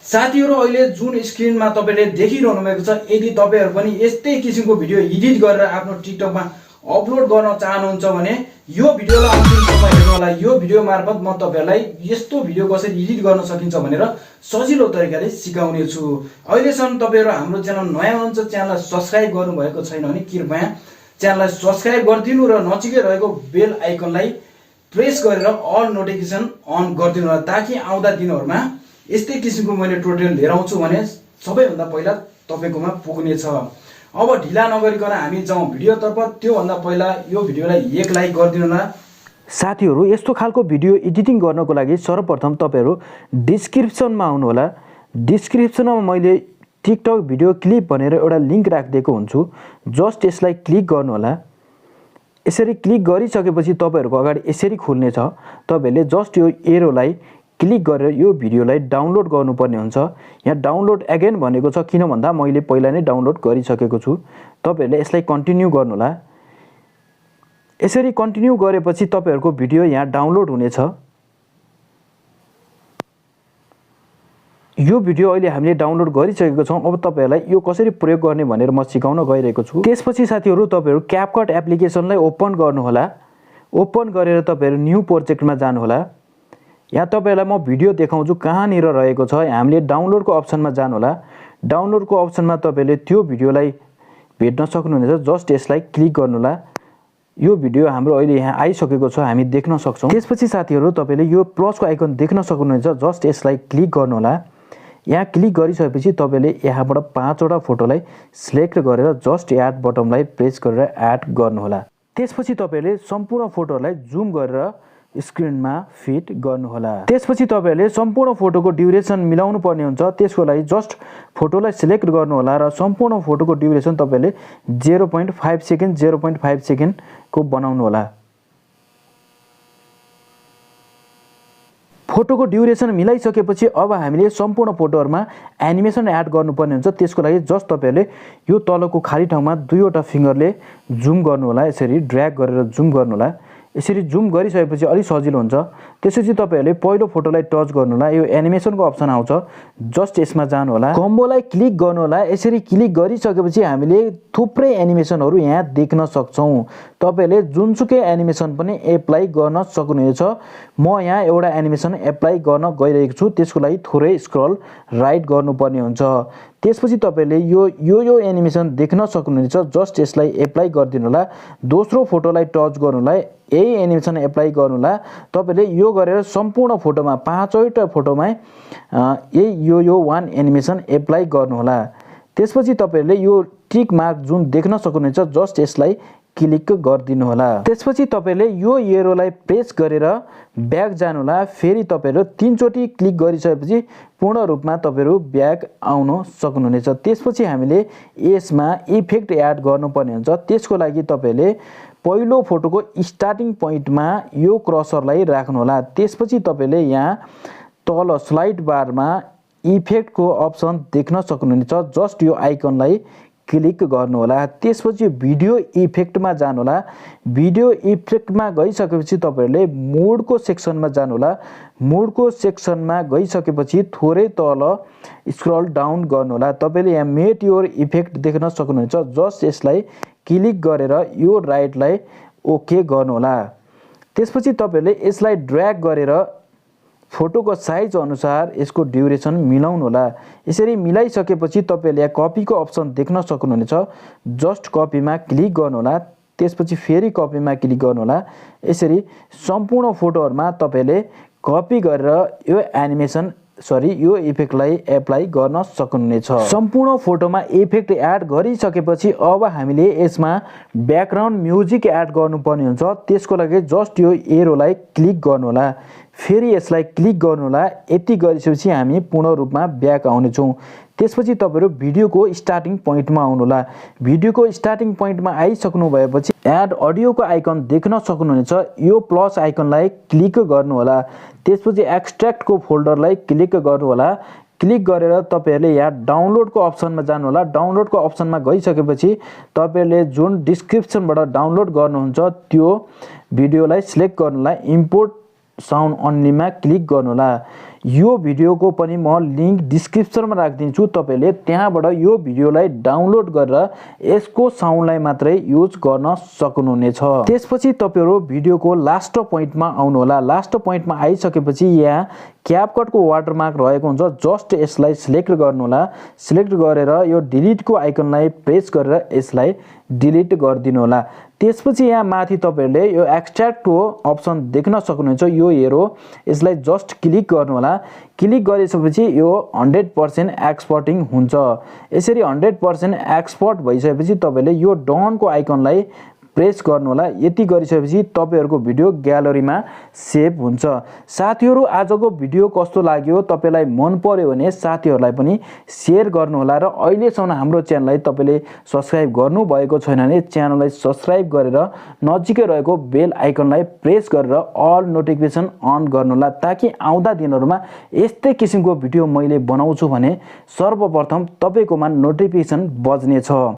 साथीहरु अहिले जुन स्क्रिनमा तपाईले देखिरहनु भएको छ यदि तपाईहरु पनि यस्तै किसिमको भिडियो एडिट गरेर आफ्नो टिकटकमा अपलोड गर्न चाहनुहुन्छ भने यो भिडियोलाई अन्तिमसम्म हेर्नु होला। यो भिडियो मार्फत म तपाईहरुलाई यस्तो भिडियो कसरी एडिट गर्न सकिन्छ भनेर सजिलो तरिकाले सिकाउने छु। अहिलेसम्म तपाईहरु हाम्रो च्यानल नयाँ हुनुहुन्छ, च्यानललाई सब्स्क्राइब गर्नु भएको छैन भने कृपया च्यानललाई सब्स्क्राइब गरिदिनु र नजिकै रहेको बेल आइकनलाई प्रेस गरेर अल नोटिफिकेसन अन गरिदिनु होला, ताकि आउँदा दिनहरुमा यस्तै किसिमको मैले ट्युटोरियल लिएर आउँछु भने सबैभन्दा पहिला तपाईकोमा पुग्ने छ। अब ढिला नगरिकन हामी जाउँ भिडियोतर्फ। त्यो भन्दा पहिला यो भिडियोलाई एक लाइक गरिदिनु होला। साथीहरु, यस्तो खालको भिडियो एडिटिङ गर्नको लागि सर्वप्रथम तपाईहरु डिस्क्रिप्सनमा आउनु होला। डिस्क्रिप्सनमा मैले टिकटक भिडियो क्लिप भनेर एउटा लिंक राखिदिएको हुन्छु। जस्ट यसलाई क्लिक गर्नु होला। यसरी क्लिक गरिसकेपछि तपाईहरुको अगाडि यसरी खुल्ने छ। तपाईहरुले जस्ट यो एरोलाई क्लिक गरेर यो भिडियोलाई डाउनलोड गर्नुपर्ने हुन्छ। यहाँ डाउनलोड अगेन भनेको छ, किन भन्दा मैले पहिला नै डाउनलोड गरिसकेको छु। तपाईहरुले यसलाई कन्टिन्यू गर्नु होला। यसरी कन्टिन्यू गरेपछि तपाईहरुको भिडियो यहाँ डाउनलोड हुनेछ। यो भिडियो अहिले हामीले डाउनलोड गरिसकेको छौं। अब तपाईहरुलाई यो कसरी प्रयोग गर्ने भनेर म सिकाउन गइरहेको छु। त्यसपछि साथीहरु, तपाईहरु क्यापकट एप्लिकेसनलाई ओपन गर्नु होला। ओपन गरेर तपाईहरु न्यू प्रोजेक्टमा जानु होला। यहाँ तपाईहरुलाई म भिडियो देखाउँछु कहाँनिर रहेको छ। हामीले डाउनलोडको अप्सनमा जानु होला। डाउनलोडको अप्सनमा तपाईले त्यो भिडियोलाई भेट्न सक्नुहुनेछ। जस्ट यसलाई क्लिक गर्नु होला। यो भिडियो हाम्रो अहिले यहाँ आइसकेको छ, हामी देख्न सक्छौं। त्यसपछि साथीहरु, तपाईले यो प्लसको आइकन देख्न सक्नुहुनेछ। जस्ट यसलाई क्लिक गर्नु होला। यहाँ क्लिक गरिसकेपछि तपाईले यहाँबाट 5 वटा फोटोलाई सिलेक्ट गरेर जस्ट एड बटनलाई प्रेस गरेर एड गर्नु होला। त्यसपछि तपाईले सम्पूर्ण फोटोलाई जुम गरेर स्क्रिनमा फिट गर्नु होला। त्यसपछि तपाईहरुले सम्पूर्ण फोटोको ड्युरेसन मिलाउनु पर्ने हुन्छ। त्यसको लागि जस्ट फोटोलाई सिलेक्ट गर्नु होला र सम्पूर्ण फोटोको ड्युरेसन तपाईले 0.5 सेकेन्ड 0.5 सेकेन्ड को बनाउनु होला। फोटोको ड्युरेसन मिलाइसकेपछि अब हामीले सम्पूर्ण फोटोहरुमा एनिमेसन एड गर्नुपर्ने हुन्छ। त्यसको लागि जस्ट तपाईहरुले यो तलको खाली ठाउँमा दुईवटा फिंगरले जुम गर्नु होला। यसरी ड्र्याग गरेर जुम गर्नु होला। यसरी जुम गरिसकेपछि अलि सजिलो हुन्छ। त्यसपछि तपाईहरुले पहिलो फोटोलाई टच गर्नु होला। यो एनिमेसनको अप्सन आउँछ। जस्ट यसमा जानु होला। कम्बोलाई क्लिक गर्नु होला। यसरी क्लिक गरिसकेपछि हामीले थुप्रै एनिमेसनहरु यहाँ देख्न सक्छौं। तपाईहरुले जुनसुकै एनिमेसन पनि एप्लाई गर्न सक्नुहुनेछ। म यहाँ एउटा एनिमेसन एप्लाई गर्न गइरहेको छु। त्यसको लागि थोरै स्क्रल राइट गर्नुपर्ने हुन्छ। त्यसपछि तपाईले यो एनिमेसन देख्न सक्नुहुनेछ। जस्ट यसलाई एप्लाई गरिदिनु होला। दोस्रो फोटोलाई टच गर्नु होला। यही एनिमेसन एप्लाई गर्नु होला। तपाईले यो गरेर सम्पूर्ण फोटोमा 5 वटा फोटोमा यही यो वान एनिमेसन एप्लाई गर्नु होला। त्यसपछि तपाईले यो टिक मार्क जुन देख्न सक्नुहुनेछ, जस्ट यसलाई क्लिक गरिदिनु होला। त्यसपछि तपाईले यो एरोलाई प्रेस गरेर ब्याक जानु होला। फेरि तपाईहरु 3 चोटी क्लिक गरिसकेपछि पूर्ण रूपमा तपाईहरु ब्याक आउन सक्नुहुनेछ। त्यसपछि हामीले यसमा इफेक्ट एड गर्नुपर्ने हुन्छ। त्यसको लागि तपाईले पहिलो फोटोको स्टार्टिङ पोइन्टमा यो क्रसरलाई राख्नु होला। त्यसपछि तपाईले यहाँ तल स्लाइड बारमा इफेक्टको अप्सन देख्न सक्नुहुनेछ। जस्ट यो आइकनलाई क्लिक गर्नु होला। त्यसपछि भिडियो इफेक्टमा जानु होला। भिडियो इफेक्टमा गइसकेपछि तपाईहरुले मोडको सेक्सनमा जानु होला। मोडको सेक्सनमा गइसकेपछि थोरै तल स्क्रल डाउन गर्नु होला। तपाईले यहाँ मेट योर इफेक्ट देख्न सक्नुहुनेछ। जस्ट यसलाई क्लिक गरेर यो राइटलाई ओके गर्नु होला। त्यसपछि तपाईहरुले यसलाई ड्र्याग गरेर फोटोको साइज अनुसार यसको ड्युरेसन मिलाउनु होला। यसरी मिलाइसकेपछि तपाईले यहाँ कपीको अप्सन देख्न सक्नुहुनेछ। जस्ट कपीमा क्लिक गर्नु होला। त्यसपछि फेरि कपीमा क्लिक गर्नु होला। यसरी सम्पूर्ण फोटोहरुमा तपाईले कपी गरेर यो एनिमेसन यो इफेक्टलाई एप्लाई गर्न सक्नुहुनेछ। सम्पूर्ण फोटोमा इफेक्ट एड गरिसकेपछि अब हामीले यसमा ब्याकग्राउन्ड म्युजिक एड गर्नुपर्ने हुन्छ। त्यसको लागि जस्ट यो एरोलाई क्लिक गर्नु होला। फेरि यसलाई क्लिक गर्नु होला। यति गरिसकेपछि हामी पूर्ण रूपमा ब्याक आउने छौं। त्यसपछि तपाईहरु भिडियोको स्टार्टिङ पोइन्टमा आउनु होला। भिडियोको स्टार्टिङ पोइन्टमा आइसक्नु भएपछि एड अडियोको आइकन देख्न सक्नुहुनेछ। यो प्लस आइकनलाई क्लिक गर्नु होला। त्यसपछि एक्सट्र्याक्टको फोल्डरलाई क्लिक गर्नु होला। क्लिक गरेर तपाईहरुले यहाँ डाउनलोडको अप्सनमा जानु होला। डाउनलोडको अप्सनमा गइसकेपछि तपाईहरुले जुन डिस्क्रिप्सनबाट डाउनलोड गर्नुहुन्छ त्यो भिडियोलाई सिलेक्ट गर्नु होला। इम्पोर्ट साउन्ड अन्लीमा क्लिक गर्नु होला। यो भिडियोको पनि म लिङ्क डिस्क्रिप्सनमा राखिदिन्छु। तपाईँले त्यहाँबाट यो भिडियोलाई डाउनलोड गरेर यसको साउन्डलाई मात्रै युज गर्न सक्नुहुनेछ। त्यसपछि तपाईँहरू भिडियोको लास्ट पोइन्टमा आउनुहोला। लास्ट पोइन्टमा आइसकेपछि यहाँ क्यापकटको वाटरमार्क रहेको हुन्छ, जस्ट यसलाई सिलेक्ट गर्नुहोला। सिलेक्ट गरेर यो डिलिटको आइकनलाई प्रेस गरेर यसलाई डिलिट गरिदिनु होला। त्यसपछि यहाँ माथि तपाईँहरूले यो एक्सट्र्याक्टको अप्सन देख्न सक्नुहुन्छ, यो हेरो, यसलाई जस्ट क्लिक गर्नु होला। क्लिक गरिसकेपछि यो 100% एक्सपोर्टिङ हुन्छ। यसरी 100% एक्सपोर्ट भइसकेपछि तपाईँले यो डनको आइकनलाई प्रेस गर्नु होला। यति गरिसकेपछि तपाईहरुको भिडियो ग्यालरीमा सेभ हुन्छ। साथीहरु, आजको भिडियो कस्तो लाग्यो, तपाईलाई मन पर्यो भने साथीहरुलाई पनि शेयर गर्नु होला र अहिलेसम्म हाम्रो च्यानललाई तपाईले सब्स्क्राइब गर्नु भएको छैन भने च्यानललाई सब्स्क्राइब गरेर नजिकै रहेको बेल आइकनलाई प्रेस गरेर अल नोटिफिकेसन अन गर्नु होला, ताकि आउँदा दिनहरुमा यस्तै किसिमको भिडियो मैले बनाउँछु भने सर्वप्रथम तपाईकोमा नोटिफिकेसन बज्नेछ।